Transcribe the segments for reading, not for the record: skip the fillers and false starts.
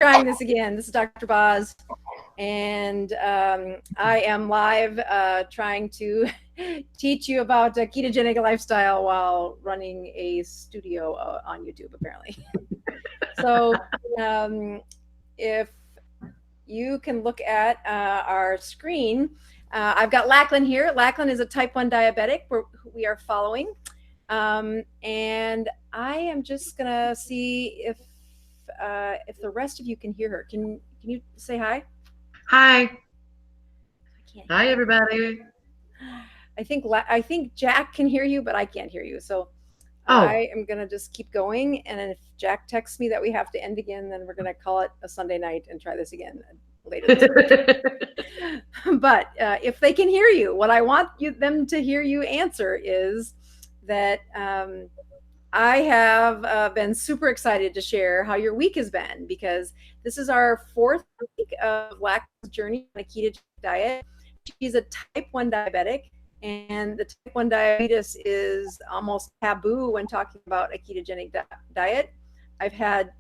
trying this again. This is Dr. Boz, and I am live trying to teach you about a ketogenic lifestyle while running a studio on YouTube, apparently. So if you can look at our screen, I've got Lachlyn here. Lachlyn is a type 1 diabetic we are following. And I am just gonna see if the rest of you can hear her. Can you say hi? Hi. Hi, everybody. I think Jack can hear you, but I can't hear you. So I am gonna just keep going, and if Jack texts me that we have to end again, then we're gonna call it a Sunday night and try this again later this week. But if they can hear you, what I want them to hear you answer is that I have been super excited to share how your week has been, because this is our 4th week of Lachlyn's journey on a ketogenic diet. She's a type 1 diabetic, and the type 1 diabetes is almost taboo when talking about a ketogenic diet. I've had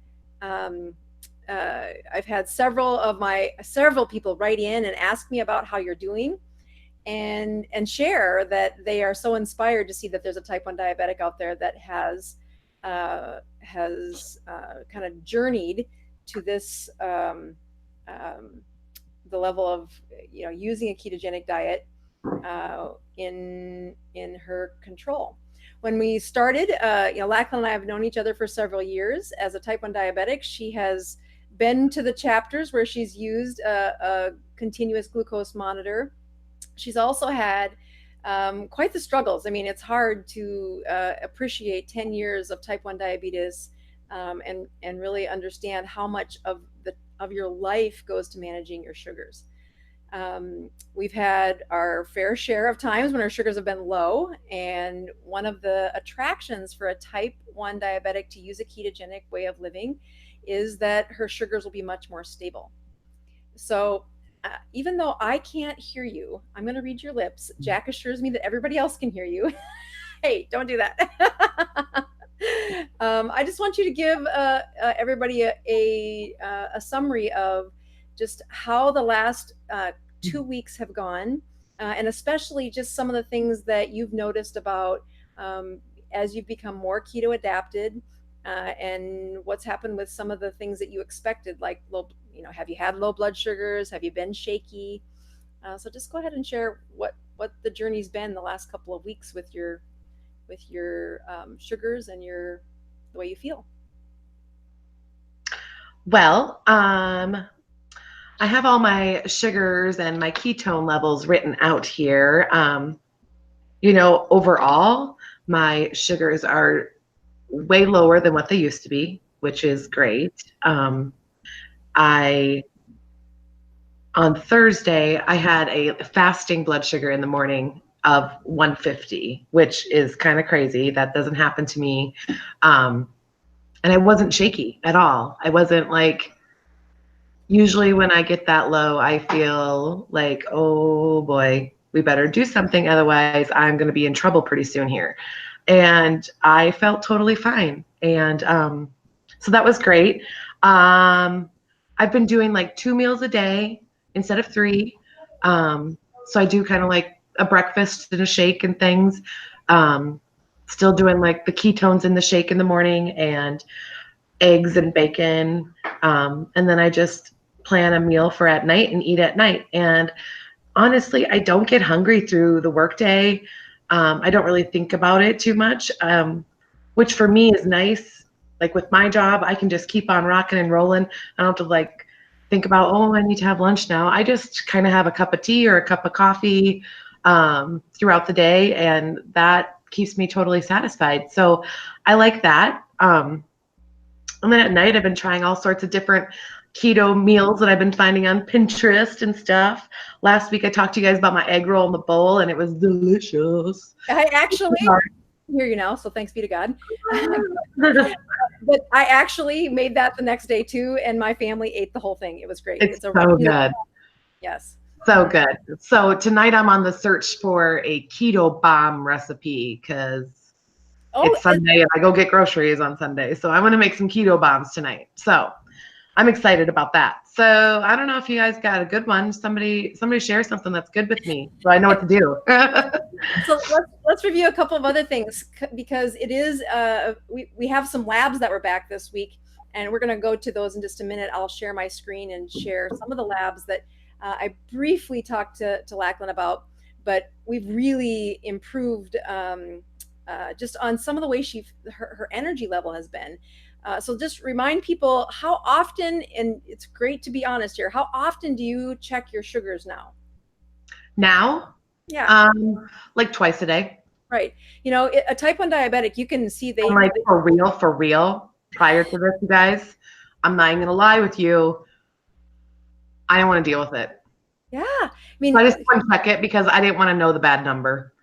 several people write in and ask me about how you're doing, and share that they are so inspired to see that there's a type 1 diabetic out there that has kind of journeyed to this the level of using a ketogenic diet in her control. When we started, Lachlyn and I have known each other for several years. As a type 1 diabetic, she has been to the chapters where she's used a continuous glucose monitor. She's also had quite the struggles. I mean, it's hard to appreciate 10 years of type 1 diabetes and really understand how much of your life goes to managing your sugars. We've had our fair share of times when our sugars have been low, and one of the attractions for a type 1 diabetic to use a ketogenic way of living is that her sugars will be much more stable. So even though I can't hear you, I'm going to read your lips. Jack assures me that everybody else can hear you. Hey, don't do that. I just want you to give everybody a summary of just how the last 2 weeks have gone, and especially just some of the things that you've noticed about as you've become more keto adapted, and what's happened with some of the things that you expected, like have you had low blood sugars? Have you been shaky? So just go ahead and share what the journey's been the last couple of weeks with your sugars and the way you feel. Well, I have all my sugars and my ketone levels written out here. Overall, my sugars are way lower than what they used to be, which is great. On Thursday, I had a fasting blood sugar in the morning of 150, which is kind of crazy. That doesn't happen to me. And I wasn't shaky at all. I wasn't like, usually when I get that low, I feel like, oh boy, we better do something. Otherwise, I'm going to be in trouble pretty soon here. And I felt totally fine. And so that was great. I've been doing like 2 meals a day instead of 3. So I do kind of like a breakfast and a shake and things. Still doing like the ketones in the shake in the morning and eggs and bacon. And then I just plan a meal for at night and eat at night. And honestly, I don't get hungry through the workday. I don't really think about it too much, which for me is nice. Like with my job, I can just keep on rocking and rolling. I don't have to like think about, oh, I need to have lunch now. I just kind of have a cup of tea or a cup of coffee throughout the day, and that keeps me totally satisfied. So I like that. And then at night, I've been trying all sorts of different keto meals that I've been finding on Pinterest and stuff. Last week, I talked to you guys about my egg roll in the bowl, and it was delicious. I actually hear you now, so thanks be to God. But I actually made that the next day too, and my family ate the whole thing. It was great. It's so good. Yes. So good. So tonight I'm on the search for a keto bomb recipe because it's Sunday and I go get groceries on Sunday. So I'm going to make some keto bombs tonight. So I'm excited about that. So I don't know if you guys got a good one. Somebody share something that's good with me, so I know what to do. So let's review a couple of other things, because it is we have some labs that were back this week, and we're going to go to those in just a minute. I'll share my screen and share some of the labs that I briefly talked to Lachlyn about, but we've really improved just on some of the way her energy level has been. So just remind people, how often, and it's great to be honest here, how often do you check your sugars now? Now, Yeah. like twice a day. Right. You know, a type 1 diabetic, you can see I'm like, for real, prior to this, you guys, I'm not even going to lie with you. I didn't want to deal with it. Yeah. I mean, So I just wouldn't check it because I didn't want to know the bad number.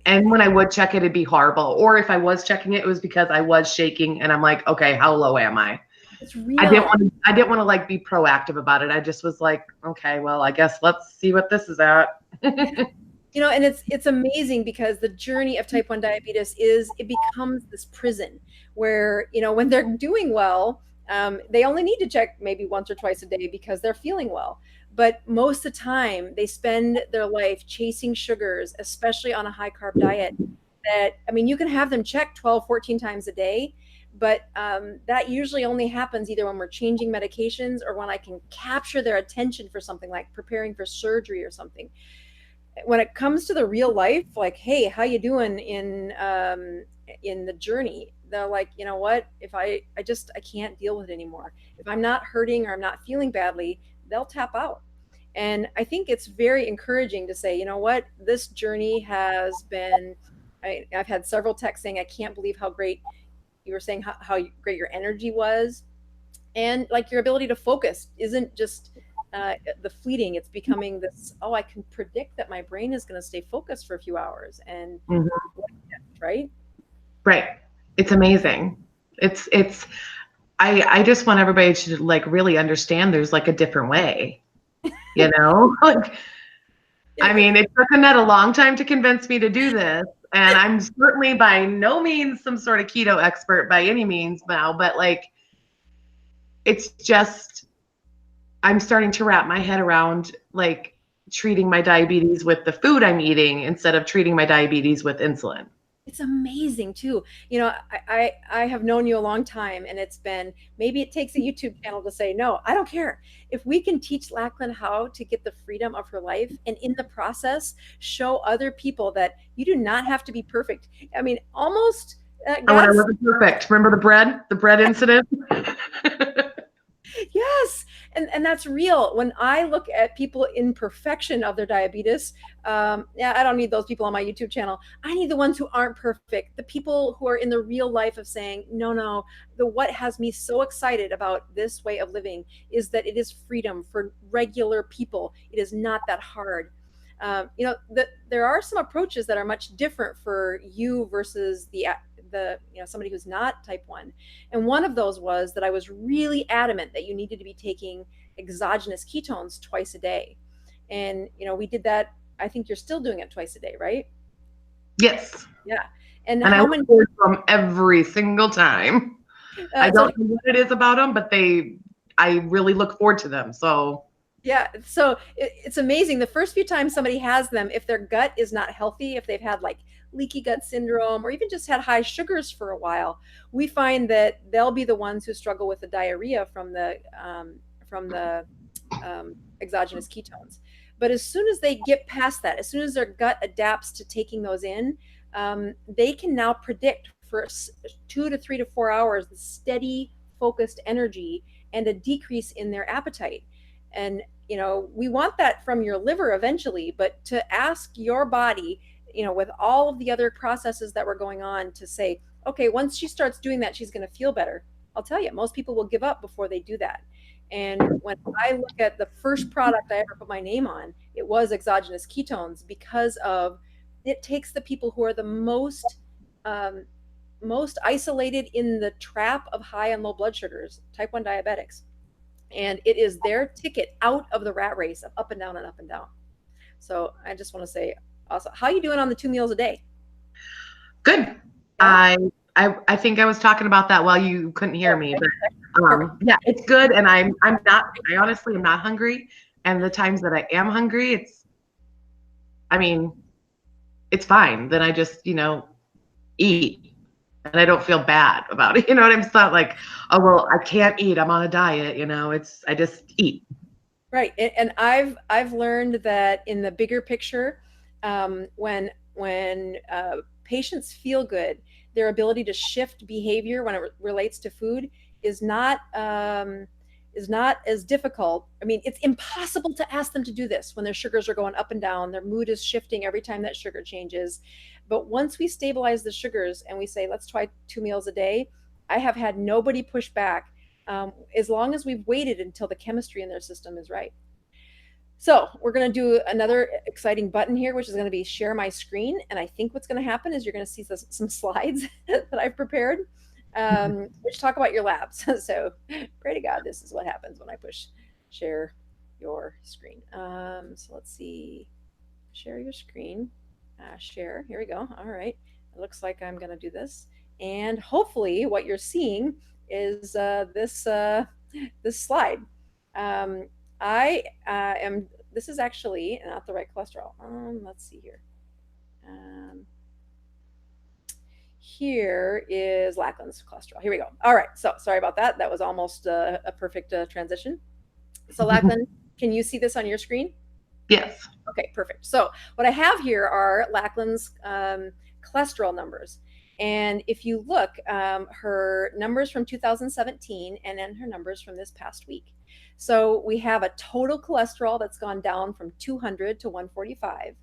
And when I would check it, it'd be horrible. Or if I was checking it, it was because I was shaking and I'm like, okay, how low am I? it's real. I didn't want to like be proactive about it. I just was like, okay, well, I guess let's see what this is at. You know, and it's amazing, because the journey of type 1 diabetes is, it becomes this prison where, you know, when they're doing well, they only need to check maybe once or twice a day because they're feeling well. But most of the time, they spend their life chasing sugars, especially on a high carb diet. That, I mean, you can have them check 12, 14 times a day, but that usually only happens either when we're changing medications or when I can capture their attention for something like preparing for surgery or something. When it comes to the real life, like, hey, how you doing in the journey, they're like, you know what, if I can't deal with it anymore. If I'm not hurting or I'm not feeling badly, they'll tap out. And I think it's very encouraging to say, you know what, this journey has been, I've had several texts saying, I can't believe how great you were saying, how great your energy was. And like, your ability to focus isn't just the fleeting, it's becoming this, oh, I can predict that my brain is going to stay focused for a few hours. And right. It's amazing. I just want everybody to like really understand there's like a different way, you know. Like, I mean, it took Annette a long time to convince me to do this, and I'm certainly by no means some sort of keto expert by any means now, but like, it's just, I'm starting to wrap my head around like treating my diabetes with the food I'm eating instead of treating my diabetes with insulin. It's amazing too. You know, I have known you a long time, and it's been, maybe it takes a YouTube channel to say, no, I don't care. If we can teach Lachlyn how to get the freedom of her life, and in the process show other people that you do not have to be perfect. I mean, almost I wasn't perfect. Remember the bread incident? Yes. And that's real. When I look at people in perfection of their diabetes, yeah, I don't need those people on my YouTube channel. I need the ones who aren't perfect, the people who are in the real life of saying, no, what has me so excited about this way of living is that it is freedom for regular people. It is not that hard. You know, there are some approaches that are much different for you versus the you know, somebody who's not type 1. And one of those was that I was really adamant that you needed to be taking exogenous ketones twice a day. And, you know, we did that. I think you're still doing it twice a day, right? Yes. Yeah. And how many from every single time. I don't know what it is about them, but I really look forward to them. So yeah, so it's amazing. The first few times somebody has them, if their gut is not healthy, if they've had like leaky gut syndrome or even just had high sugars for a while, we find that they'll be the ones who struggle with the diarrhea from the exogenous ketones. But as soon as they get past that, as soon as their gut adapts to taking those in, they can now predict for 2 to 3 to 4 hours the steady, focused energy and a decrease in their appetite. And, you know, we want that from your liver eventually, but to ask your body, you know, with all of the other processes that were going on, to say, okay, once she starts doing that, she's going to feel better. I'll tell you, most people will give up before they do that. And when I look at the first product I ever put my name on, it was exogenous ketones, because of it takes the people who are the most isolated in the trap of high and low blood sugars, type 1 diabetics. And it is their ticket out of the rat race of up and down and up and down. So I just want to say, also, how are you doing on the 2 meals a day? Good. Yeah. I think I was talking about that while you couldn't hear me, but Yeah, it's good. And I honestly am not hungry. And the times that I am hungry, I mean, it's fine. Then I just, eat and I don't feel bad about it. You know what I'm saying? It's not like, oh, well, I can't eat. I'm on a diet. I just eat. Right. And I've learned that in the bigger picture, when patients feel good, their ability to shift behavior when it relates to food is not as difficult. I mean, it's impossible to ask them to do this when their sugars are going up and down. Their mood is shifting every time that sugar changes. But once we stabilize the sugars and we say, let's try 2 meals a day, I have had nobody push back, as long as we've waited until the chemistry in their system is right. So we're going to do another exciting button here, which is going to be share my screen. And I think what's going to happen is you're going to see some slides that I've prepared, which talk about your labs. So pray to God, this is what happens when I push share your screen. So let's see, share your screen, share, here we go. All right. It looks like I'm going to do this. And hopefully what you're seeing is this slide. This is actually not the right cholesterol. Let's see here. Here is Lachlyn's cholesterol. Here we go. All right. So sorry about that. That was almost a perfect transition. So Lachlyn, can you see this on your screen? Yes. Okay, perfect. So what I have here are Lachlyn's cholesterol numbers. And if you look, her numbers from 2017 and then her numbers from this past week. So we have a total cholesterol that's gone down from 200 to 145.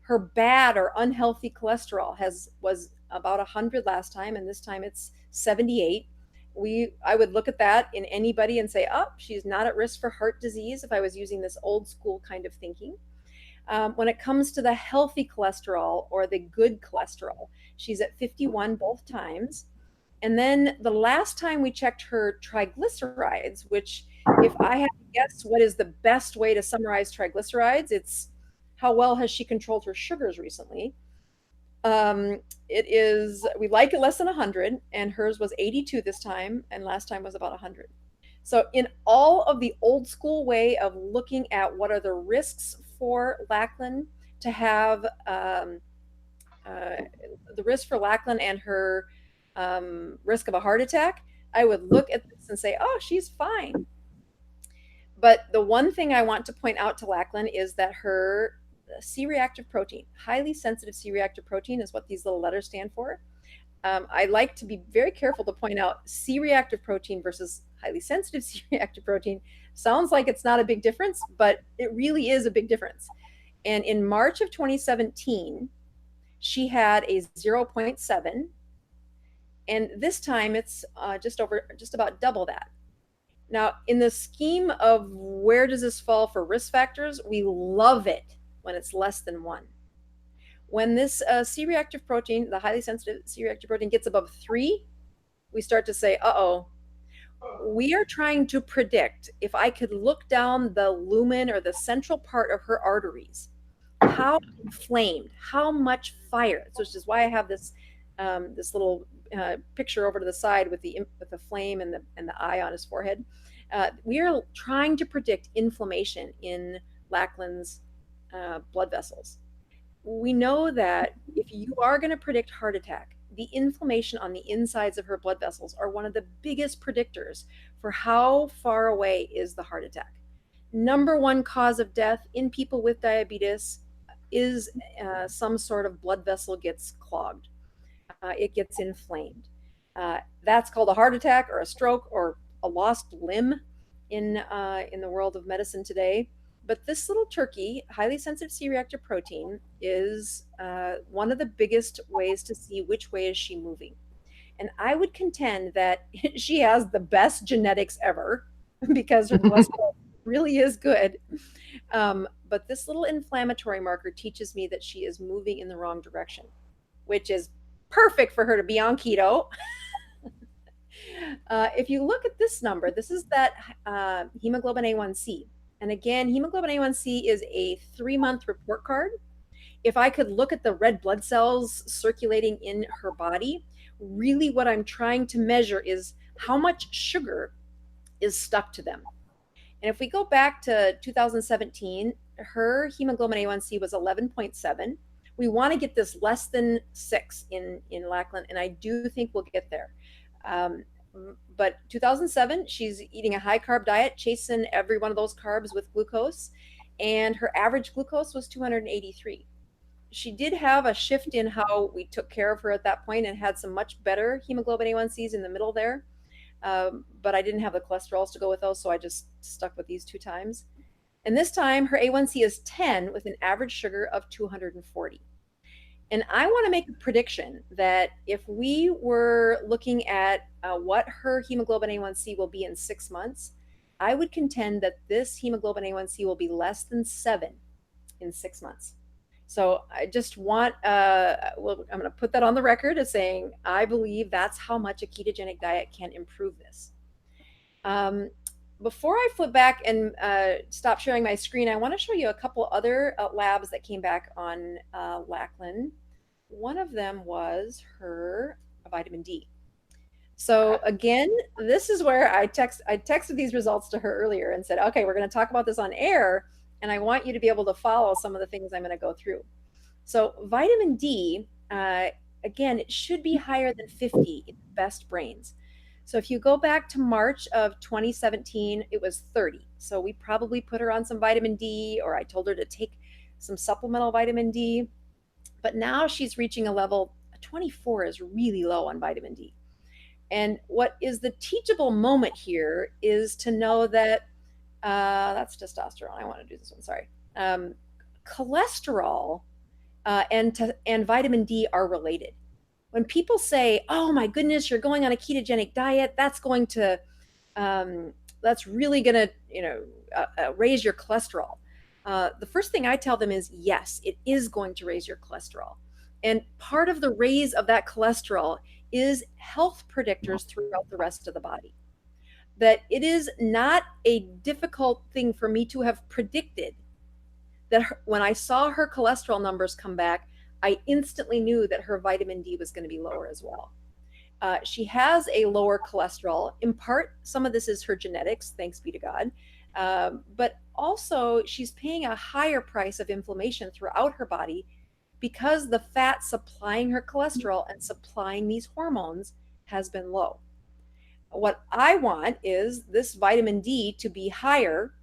Her bad or unhealthy cholesterol was about 100 last time, and this time it's 78. I would look at that in anybody and say, oh, she's not at risk for heart disease if I was using this old school kind of thinking. When it comes to the healthy cholesterol or the good cholesterol, she's at 51 both times. And then the last time we checked her triglycerides, which if I had to guess what is the best way to summarize triglycerides, it's how well has she controlled her sugars recently. We like it less than 100, and hers was 82 this time, and last time was about 100. So in all of the old school way of looking at what are the risks for Lachlyn to have the risk for Lachlyn and her risk of a heart attack, I would look at this and say, oh, she's fine. But the one thing I want to point out to Lachlyn is that her C-reactive protein, highly sensitive C-reactive protein is what these little letters stand for. I like to be very careful to point out C-reactive protein versus highly sensitive C-reactive protein. Sounds like it's not a big difference, but it really is a big difference. And in March of 2017, she had a 0.7. And this time it's just about double that. Now, in the scheme of where does this fall for risk factors, we love it when it's less than 1. When this C-reactive protein, the highly sensitive C-reactive protein, gets above 3, we start to say, uh-oh. We are trying to predict, if I could look down the lumen or the central part of her arteries, how inflamed, how much fire. So which is why I have this this little picture over to the side with the flame and the eye on his forehead. We are trying to predict inflammation in Lachlyn's blood vessels. We know that if you are going to predict heart attack, the inflammation on the insides of her blood vessels are one of the biggest predictors for how far away is the heart attack. Number one cause of death in people with diabetes is some sort of blood vessel gets clogged. It gets inflamed. That's called a heart attack or a stroke or a lost limb in the world of medicine today. But this little turkey, highly sensitive C-reactive protein, is one of the biggest ways to see which way is she moving. And I would contend that she has the best genetics ever because her cholesterol really is good. But this little inflammatory marker teaches me that she is moving in the wrong direction, which is perfect for her to be on keto. If you look at this number, this is that hemoglobin A1C. And again, hemoglobin A1C is a 3-month report card. If I could look at the red blood cells circulating in her body, really what I'm trying to measure is how much sugar is stuck to them. And if we go back to 2017, her hemoglobin A1C was 11.7. We want to get this less than 6 in Lachlyn, and I do think we'll get there. Um, but 2007, she's eating a high carb diet, chasing every one of those carbs with glucose, and her average glucose was 283. She did have a shift in how we took care of her at that point and had some much better hemoglobin A1Cs in the middle there. But I didn't have the cholesterols to go with those, so I just stuck with these 2 times. And this time her A1C is 10 with an average sugar of 240. And I want to make a prediction that if we were looking at what her hemoglobin A1C will be in 6 months, I would contend that this hemoglobin A1C will be less than 7 in 6 months. So I just want, well, I'm going to put that on the record as saying I believe that's how much a ketogenic diet can improve this. Before I flip back and stop sharing my screen, I want to show you a couple other labs that came back on Lachlyn. One of them was her vitamin D. So again, this is where I texted these results to her earlier and said, okay, we're going to talk about this on air, and I want you to be able to follow some of the things I'm going to go through. So vitamin D, again, it should be higher than 50 in the best brains. So if you go back to March of 2017, it was 30. So we probably put her on some vitamin D, or I told her to take some supplemental vitamin D. But now she's reaching a level, 24 is really low on vitamin D. And what is the teachable moment here is to know that that's testosterone. I want to do this one, sorry. Cholesterol and vitamin D are related. When people say, oh my goodness, you're going on a ketogenic diet, that's really going to, raise your cholesterol. The first thing I tell them is, yes, it is going to raise your cholesterol. And part of the raise of that cholesterol is health predictors throughout the rest of the body. That it is not a difficult thing for me to have predicted that when I saw her cholesterol numbers come back, I instantly knew that her vitamin D was going to be lower as well. She has a lower cholesterol. In part, some of this is her genetics, thanks be to God. But also, she's paying a higher price of inflammation throughout her body because the fat supplying her cholesterol and supplying these hormones has been low. What I want is this vitamin D to be higher,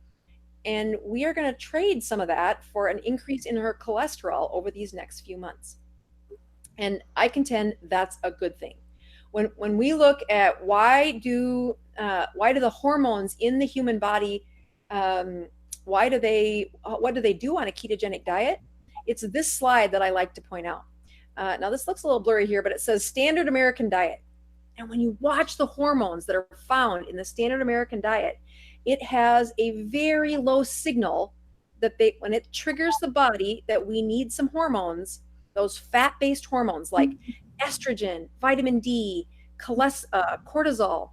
and we are going to trade some of that for an increase in her cholesterol over these next few months. And I contend that's a good thing. When we look at why do the hormones in the human body, what do they do on a ketogenic diet? It's this slide that I like to point out. Now this looks a little blurry here, but it says standard American diet. And when you watch the hormones that are found in the standard American diet, it has a very low signal that when it triggers the body that we need some hormones, those fat-based hormones like estrogen, vitamin D, cortisol,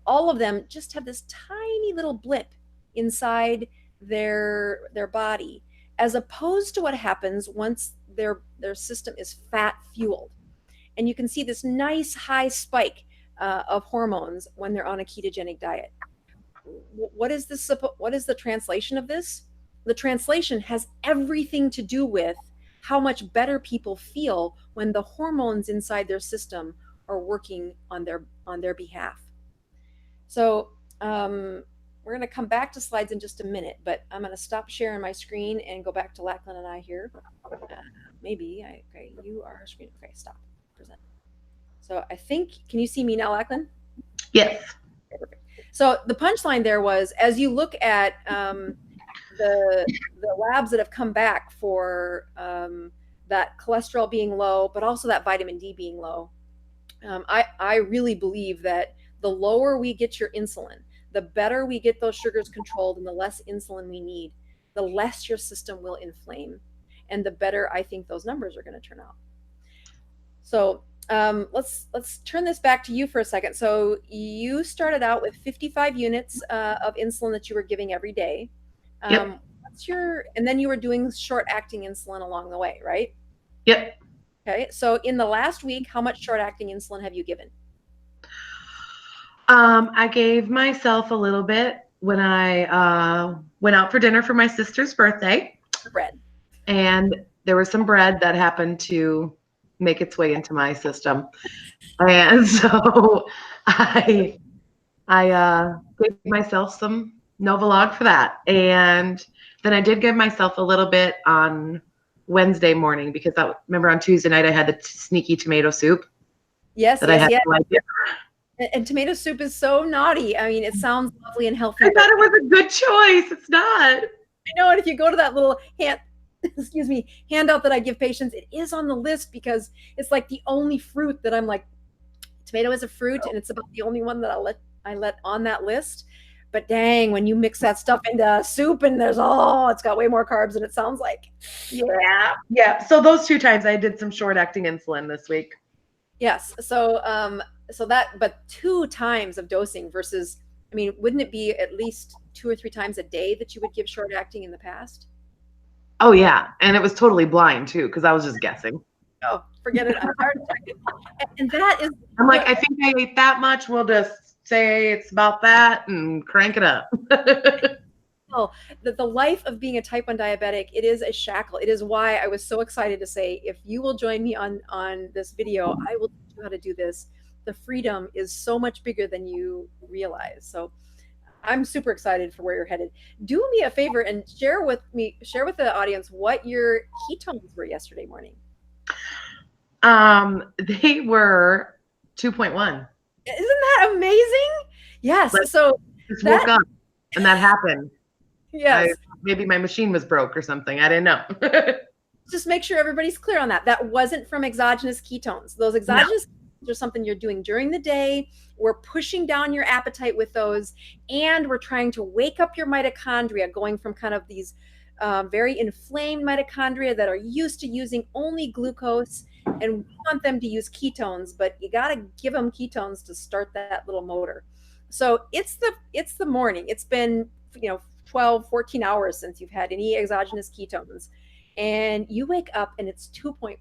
all of them just have this tiny little blip inside their body, as opposed to what happens once their system is fat fueled. And you can see this nice high spike of hormones when they're on a ketogenic diet. What is the translation of this? The translation has everything to do with how much better people feel when the hormones inside their system are working on their behalf. So we're going to come back to slides in just a minute, but I'm going to stop sharing my screen and go back to Lachlyn and I here. Okay, you are screen. Okay, stop. Present. So I think, can you see me now, Lachlyn? Yes. Okay, perfect. So the punchline there was, as you look at the labs that have come back for that cholesterol being low, but also that vitamin D being low, I really believe that the lower we get your insulin, the better we get those sugars controlled and the less insulin we need, the less your system will inflame, and the better I think those numbers are going to turn out. So let's turn this back to you for a second. So you started out with 55 units of insulin that you were giving every day. Yep. And then you were doing short-acting insulin along the way, right? Yep. Okay. So in the last week, how much short-acting insulin have you given? I gave myself a little bit when I went out for dinner for my sister's birthday, Bread. and there was some bread that happened to make its way into my system, and so I gave myself some Novolog for that, and then I did give myself a little bit on Wednesday morning because remember on Tuesday night I had the sneaky tomato soup Yes, that I had no idea. And tomato soup is so naughty. I mean, it sounds lovely and healthy. I thought it was a good choice. It's not. I know, and if you go to that little handout that I give patients, it is on the list because it's like the only fruit that I'm like, tomato is a fruit, and it's about the only one that I let on that list. But dang, when you mix that stuff into soup and it's got way more carbs than it sounds like. Yeah. So those 2 times I did some short-acting insulin this week. Yes. But 2 times of dosing versus, I mean, wouldn't it be at least 2 or 3 times a day that you would give short acting in the past? Oh yeah, and it was totally blind too because I was just guessing. Oh, forget it. And that is. I'm like, I think I ate that much. We'll just say it's about that and crank it up. Oh, the life of being a type 1 diabetic, it is a shackle. It is why I was so excited to say, if you will join me on this video, I will teach you how to do this. The freedom is so much bigger than you realize. So I'm super excited for where you're headed. Do me a favor and share with the audience what your ketones were yesterday morning. They were 2.1. Isn't that amazing? Yes. So just woke up and that happened. Yes. Maybe my machine was broke or something. I didn't know. Just make sure everybody's clear on that. That wasn't from exogenous ketones. Those exogenous ketones are something you're doing during the day. We're pushing down your appetite with those, and we're trying to wake up your mitochondria, going from kind of these very inflamed mitochondria that are used to using only glucose, and we want them to use ketones, but you got to give them ketones to start that little motor. So it's the morning. It's been 12, 14 hours since you've had any exogenous ketones, and you wake up and it's 2.1.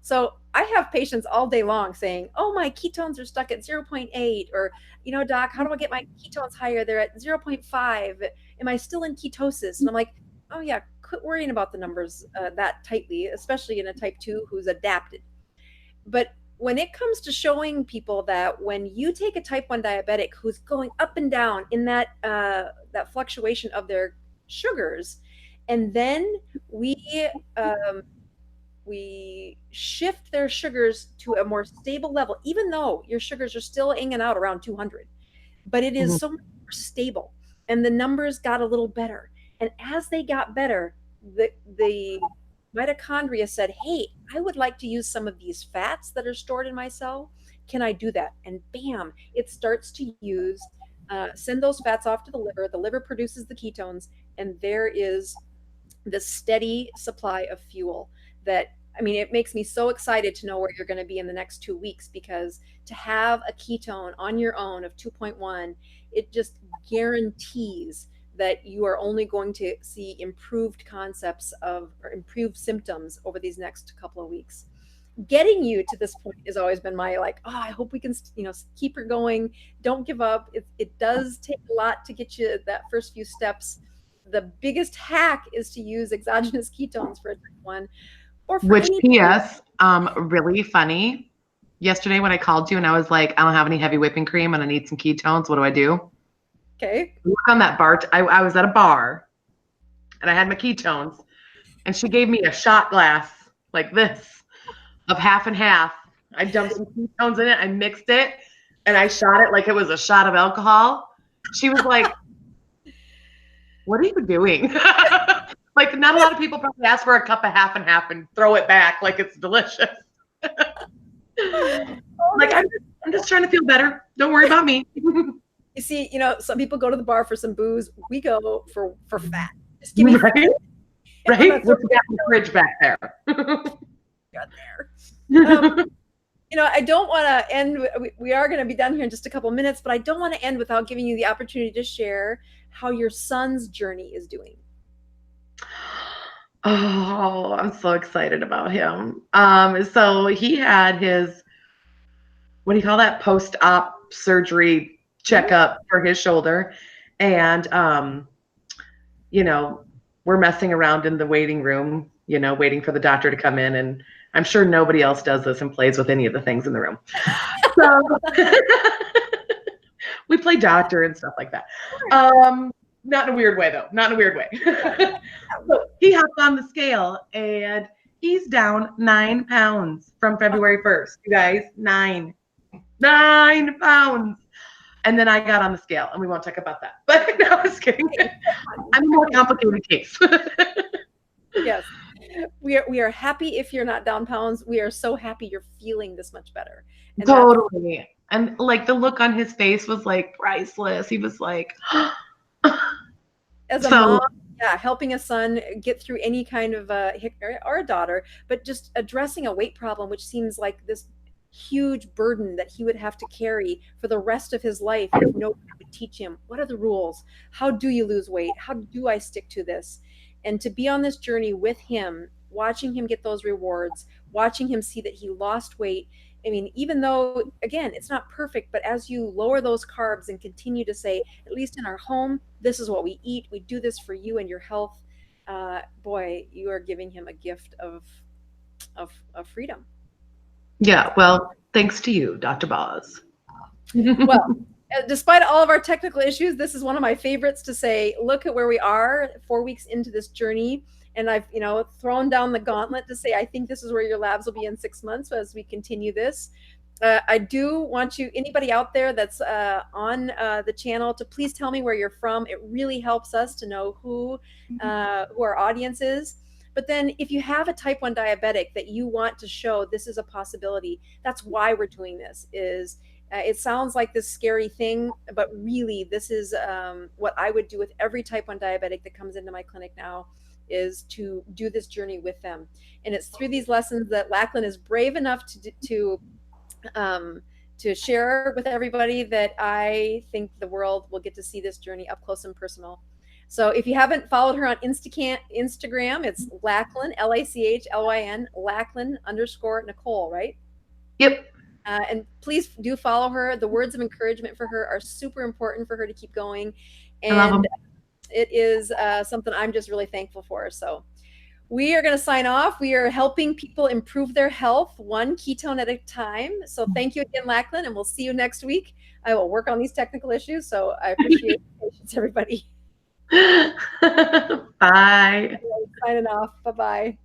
So I have patients all day long saying, oh, my ketones are stuck at 0.8, or, doc, how do I get my ketones higher? They're at 0.5. Am I still in ketosis? And I'm like, oh yeah, quit worrying about the numbers that tightly, especially in a type 2 who's adapted. But when it comes to showing people that when you take a type 1 diabetic who's going up and down in that fluctuation of their sugars, and then we shift their sugars to a more stable level, even though your sugars are still hanging out around 200, but it is so much more stable, and the numbers got a little better. And as they got better, the mitochondria said, hey, I would like to use some of these fats that are stored in my cell. Can I do that? And bam, it starts to send those fats off to the liver. The liver produces the ketones, and there is this steady supply of fuel that, I mean, it makes me so excited to know where you're going to be in the next 2 weeks, because to have a ketone on your own of 2.1, it just guarantees that you are only going to see improved improved symptoms over these next couple of weeks. Getting you to this point has always been my I hope we can, keep her going. Don't give up. It does take a lot to get you that first few steps. The biggest hack is to use exogenous ketones for a type 1. Which, P.S., really funny. Yesterday when I called you and I was like, I don't have any heavy whipping cream and I need some ketones. What do I do? Okay. Look on that bar. I was at a bar and I had my ketones, and she gave me a shot glass like this of half and half. I dumped some ketones in it. I mixed it and I shot it like it was a shot of alcohol. She was like, what are you doing? Like, not a lot of people probably ask for a cup of half and half and throw it back like it's delicious. Like, I'm just trying to feel better. Don't worry about me. You see, some people go to the bar for some booze. We go for fat. Just give me right? Right? What's got the fridge back there? Got there. I don't want to end. We are going to be done here in just a couple of minutes, but I don't want to end without giving you the opportunity to share how your son's journey is doing. Oh, I'm so excited about him. So he had his, what do you call that? Post-op surgery checkup for his shoulder. And, we're messing around in the waiting room, waiting for the doctor to come in. And I'm sure nobody else does this and plays with any of the things in the room. So we play doctor and stuff like that. Not in a weird way, though. Not in a weird way. So he hopped on the scale, and he's down 9 pounds from February 1st. You guys, 9 pounds. And then I got on the scale, and we won't talk about that. But no, I was kidding. I'm a more complicated case. Yes. We are happy if you're not down pounds. We are so happy you're feeling this much better. And totally. And like the look on his face was like priceless. He was like, as a mom, yeah, helping a son get through any kind of or a daughter, but just addressing a weight problem, which seems like this huge burden that he would have to carry for the rest of his life if nobody would teach him what are the rules, how do you lose weight, how do I stick to this. And to be on this journey with him, watching him get those rewards, watching him see that he lost weight. I mean, even though, again, it's not perfect, but as you lower those carbs and continue to say, at least in our home, this is what we eat, we do this for you and your health, boy, you are giving him a gift of freedom. Yeah, well, thanks to you, Dr. Boz. Well, despite all of our technical issues, this is one of my favorites to say, look at where we are 4 weeks into this journey. And I've, thrown down the gauntlet to say, I think this is where your labs will be in 6 months as we continue this. I do want anybody out there that's on the channel, to please tell me where you're from. It really helps us to know who our audience is. But then if you have a type 1 diabetic that you want to show this is a possibility, that's why we're doing this. It sounds like this scary thing, but really this is what I would do with every type 1 diabetic that comes into my clinic now, is to do this journey with them. And it's through these lessons that Lachlyn is brave enough to share with everybody that I think the world will get to see this journey up close and personal. So if you haven't followed her on Instagram, it's Lachlyn, Lachlyn, Lachlyn_Nicole, right? Yep. And please do follow her. The words of encouragement for her are super important for her to keep going. And it is something I'm just really thankful for. So we are going to sign off. We are helping people improve their health one ketone at a time. So thank you again, Lachlyn, and we'll see you next week. I will work on these technical issues. So I appreciate your patience, everybody. Bye. Signing off. Bye-bye.